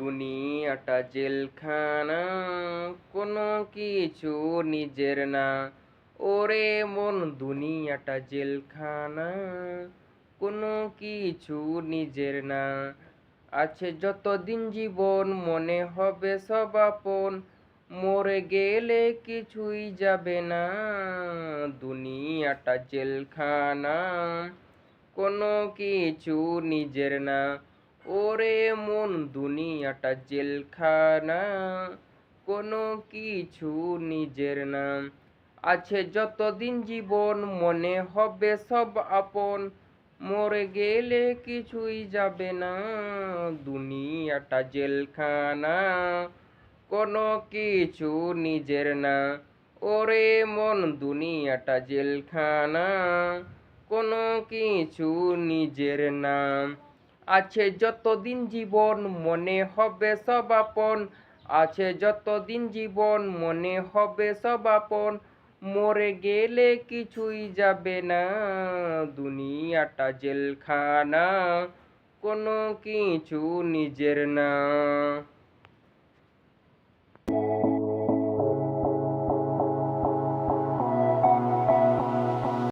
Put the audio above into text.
দুনিয়াটা জেলখানা, কোনো কিছু নিজের না। ওরে মন দুনিয়াটা জেলখানা, কোনো কিছু নিজের না। আছে যতদিন জীবন মনে হবে সব আপন, মরে গেলে কিছুই যাবে না। দুনিয়াটা জেলখানা, কোনো কিছু নিজের না। ওরে মন দুনিয়াটা জেলখানা, কোনো কিছু নিজের না। আছে যতদিন জীবন মনে হবে সব আপন, মরে গেলে কিছুই যাবে না। দুনিয়াটা জেলখানা, কোনো কিছু নিজের না। ওরে মন দুনিয়াটা জেলখানা, কোনো কিছু নিজের না। আছে যতদিন জীবন মনে হবে সব আপন, আছে যতদিন জীবন মনে হবে সব আপন, মরে গেলে কিছুই যাবে না। দুনিয়াটা জেলখানা, কোনো কিছু নিজের না।